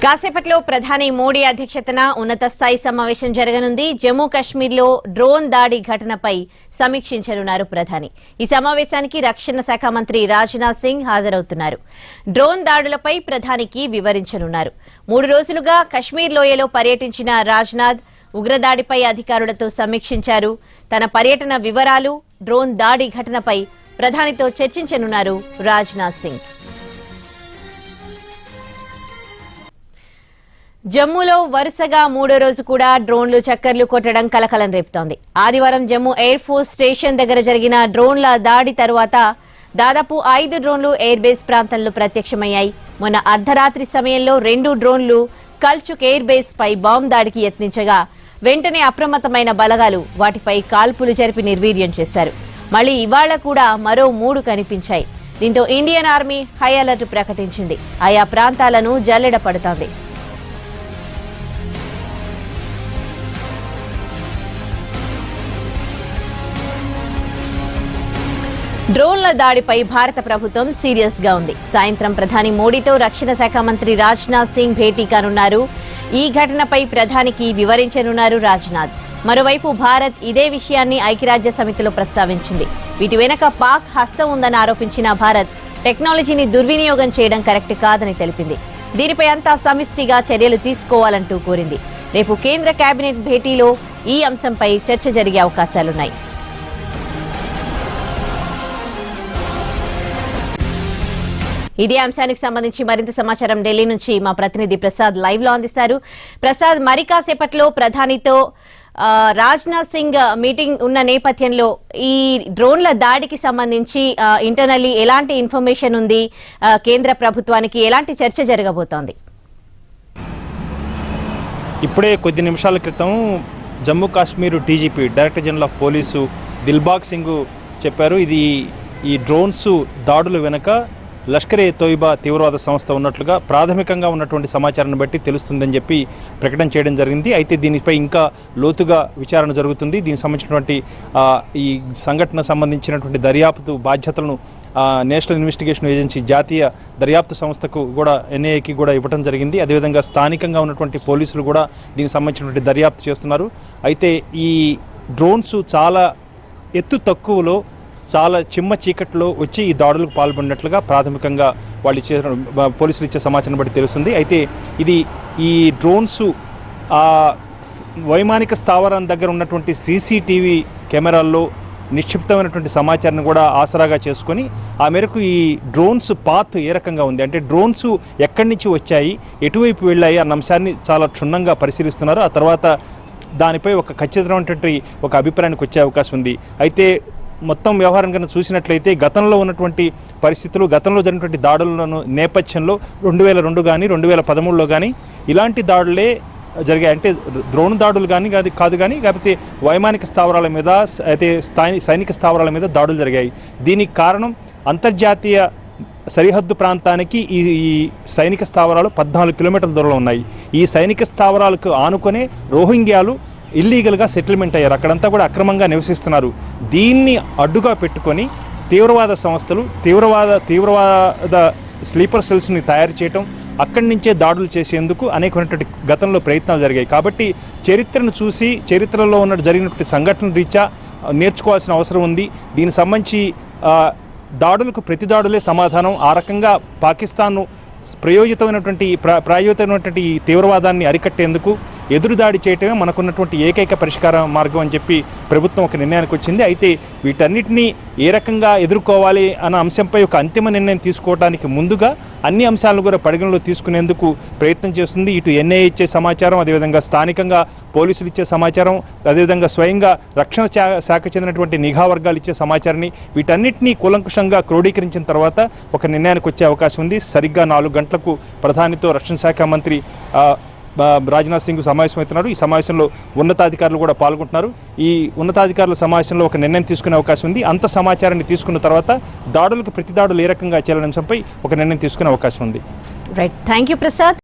కాసేపట్లో ప్రధాని మోడీ అధ్యక్షతన ఉన్నత స్థాయి సమావేశం జరగనుంది. జమ్మూ కాశ్మీర్లో డ్రోన్ దాడి ఘటనపై సమీక్షించనున్నారు ప్రధాని. ఈ సమావేశానికి రక్షణ శాఖ మంత్రి రాజ్నాథ్ సింగ్ హాజరవుతున్నారు. డ్రోన్ దాడులపై ప్రధానికి వివరించనున్నారు. 3 రోజులుగా కశ్మీర్ లోయలో పర్యటించిన రాజ్నాథ్ ఉగ్రదాడిపై అధికారులతో సమీక్షించారు. తన పర్యటన వివరాలు, డ్రోన్ దాడి ఘటనపై ప్రధానితో చర్చించనున్నారు రాజ్నాథ్ సింగ్. జమ్మూలో వరుసగా 3వ రోజు కూడా డ్రోన్లు చక్కర్లు కొట్టడం కలకలం రేపుతోంది. ఆదివారం జమ్మూ ఎయిర్ ఫోర్స్ స్టేషన్ దగ్గర జరిగిన డ్రోన్ల దాడి తరువాత దాదాపు 5 డ్రోన్లు ఎయిర్ బేస్ ప్రాంతంలో ప్రత్యక్షమయ్యాయి. మొన్న అర్ధరాత్రి సమయంలో 2 డ్రోన్లు కల్చుక్ ఎయిర్ బేస్ పై బాంబు దాడికి యత్నించగా వెంటనే అప్రమత్తమైన బలగాలు వాటిపై కాల్పులు జరిపి నిర్వీర్యం చేశారు. మళ్లీ ఇవాళ కూడా మరో 3 కనిపించాయి. దీంతో ఇండియన్ ఆర్మీ హై అలర్ట్ ప్రకటించింది. ఆయా ప్రాంతాలను జల్లెడ పడుతోంది. డ్రోన్ల దాడిపై భారత ప్రభుత్వం సీరియస్ గా ఉంది. సాయంత్రం ప్రధాని మోడీతో రక్షణ శాఖ మంత్రి రాజ్నాథ్ సింగ్ భేటీ కానున్నారు. ఈ ఘటనపై ప్రధానికి వివరించనున్నారు రాజ్నాథ్. మరోవైపు భారత్ ఇదే విషయాన్ని ఐక్యరాజ్య సమితిలో ప్రస్తావించింది. వీటి వెనక పాక్ హస్తం ఉందని ఆరోపించిన భారత్ టెక్నాలజీని దుర్వినియోగం చేయడం కరెక్ట్ కాదని తెలిపింది. దీనిపై అంతా సమిష్టిగా చర్యలు తీసుకోవాలంటూ కోరింది. రేపు కేంద్ర కేబినెట్ భేటీలో ఈ అంశంపై చర్చ జరిగే అవకాశాలున్నాయి. ఇదే అంశానికి సంబంధించి మరింత సమాచారం ఢిల్లీ నుంచి మా ప్రతినిధి ప్రసాద్ లైవ్ లో అందిస్తారు. ప్రసాద్, మరి కాసేపట్లో ప్రధానితో రాజ్నాథ్ సింగ్ మీటింగ్ ఉన్న నేపథ్యంలో ఈ డ్రోన్ల దాడికి సంబంధించి ఇంటర్నల్లీ ఎలాంటి ఇన్ఫర్మేషన్ ఉంది, కేంద్ర ప్రభుత్వానికి ఎలాంటి చర్చ జరగబోతోంది? ఇప్పుడే కొద్ది నిమిషాల క్రితం Jammu Kashmir DGP director general of police Dilbagh Singh చెప్పారు, ఇది ఈ డ్రోన్స్ దాడుల వెనుక లష్కర్ ఏ తోయిబా తీవ్రవాద సంస్థ ఉన్నట్లుగా ప్రాథమికంగా ఉన్నటువంటి సమాచారాన్ని బట్టి తెలుస్తుందని చెప్పి ప్రకటన చేయడం జరిగింది. అయితే దీనిపై ఇంకా లోతుగా విచారణ జరుగుతుంది. దీనికి సంబంధించినటువంటి ఈ సంఘటన సంబంధించినటువంటి దర్యాప్తు బాధ్యతలను నేషనల్ ఇన్వెస్టిగేషన్ ఏజెన్సీ జాతీయ దర్యాప్తు సంస్థకు కూడా ఎన్ఐఏకి కూడా ఇవ్వడం జరిగింది. అదేవిధంగా స్థానికంగా ఉన్నటువంటి పోలీసులు కూడా దీనికి సంబంధించినటువంటి దర్యాప్తు చేస్తున్నారు. అయితే ఈ డ్రోన్స్ చాలా ఎత్తు తక్కువలో చాలా చిమ్మ చీకట్లో వచ్చి ఈ దాడులకు పాల్పడినట్లుగా ప్రాథమికంగా వాళ్ళు పోలీసులు ఇచ్చే సమాచారం బట్టి తెలుస్తుంది. అయితే ఈ డ్రోన్స్ వైమానిక స్థావరం దగ్గర ఉన్నటువంటి సీసీటీవీ కెమెరాల్లో నిక్షిప్తమైనటువంటి సమాచారాన్ని కూడా ఆసరాగా చేసుకొని ఆ మేరకు ఈ డ్రోన్స్ పాత్ ఏ రకంగా ఉంది, అంటే డ్రోన్స్ ఎక్కడి నుంచి వచ్చాయి, ఎటువైపు వెళ్ళాయి అన్న అంశాన్ని చాలా క్షుణ్ణంగా పరిశీలిస్తున్నారు. ఆ తర్వాత దానిపై ఒక ఖచ్చితమైనటువంటి ఒక అభిప్రాయానికి వచ్చే అవకాశం ఉంది. అయితే మొత్తం వ్యవహారం కన్నా చూసినట్లయితే గతంలో ఉన్నటువంటి పరిస్థితులు, గతంలో జరిగినటువంటి దాడులను నేపథ్యంలో 2002 కానీ 2013లో కానీ ఇలాంటి దాడులే జరిగాయి. అంటే డ్రోన్ దాడులు కానీ కాదు కానీ కాకపోతే వైమానిక స్థావరాల మీద అయితే సైనిక స్థావరాల మీద దాడులు జరిగాయి. దీనికి కారణం అంతర్జాతీయ సరిహద్దు ప్రాంతానికి ఈ సైనిక స్థావరాలు 14 కిలోమీటర్ల దూరంలో ఉన్నాయి. ఈ సైనిక స్థావరాలకు ఆనుకునే రోహింగ్యాలు ఇల్లీగల్గా సెటిల్మెంట్ అయ్యారు. అక్కడంతా కూడా అక్రమంగా నివసిస్తున్నారు. దీన్ని అడ్డుగా పెట్టుకొని తీవ్రవాద సంస్థలు తీవ్రవాద స్లీపర్ సెల్స్ని తయారు చేయటం, అక్కడి నుంచే దాడులు చేసేందుకు అనేకమైనటువంటి గతంలో ప్రయత్నాలు జరిగాయి. కాబట్టి చరిత్రను చూసి చరిత్రలో జరిగినటువంటి సంఘటన రీత్యా నేర్చుకోవాల్సిన అవసరం ఉంది. దీనికి సంబంధించి దాడులకు ప్రతి దాడులే సమాధానం. ఆ రకంగా పాకిస్తాన్ను ప్రాయోజితమైనటువంటి ఈ తీవ్రవాదాన్ని అరికట్టేందుకు ఎదురుదాడి చేయటమే మనకున్నటువంటి ఏకైక పరిష్కార మార్గం అని చెప్పి ప్రభుత్వం ఒక నిర్ణయానికి వచ్చింది. అయితే వీటన్నిటినీ ఏ రకంగా ఎదుర్కోవాలి అన్న అంశంపై ఒక అంతిమ నిర్ణయం తీసుకోవడానికి ముందుగా అన్ని అంశాలను కూడా పరిగణలో తీసుకునేందుకు ప్రయత్నం చేస్తుంది. ఇటు ఎన్ఐఏ ఇచ్చే సమాచారం, అదేవిధంగా స్థానికంగా పోలీసులు ఇచ్చే సమాచారం, అదేవిధంగా స్వయంగా రక్షణ శాఖ చెందినటువంటి నిఘా వర్గాలు ఇచ్చే సమాచారాన్ని వీటన్నిటినీ కూలంకుషంగా క్రోడీకరించిన తర్వాత ఒక నిర్ణయానికి వచ్చే అవకాశం ఉంది. సరిగ్గా 4 గంటలకు ప్రధానితో రక్షణ శాఖ మంత్రి రాజ్నాథ్ సింగ్ సమావేశమవుతున్నారు. ఈ సమావేశంలో ఉన్నతాధికారులు కూడా పాల్గొంటున్నారు. ఈ ఉన్నతాధికారుల సమావేశంలో ఒక నిర్ణయం తీసుకునే అవకాశం ఉంది. అంత సమాచారాన్ని తీసుకున్న తర్వాత దాడులకు ప్రతి దాడులు ఏ రకంగా చేయాలనే అంశంపై ఒక నిర్ణయం తీసుకునే అవకాశం ఉంది. Right, thank you Prasad.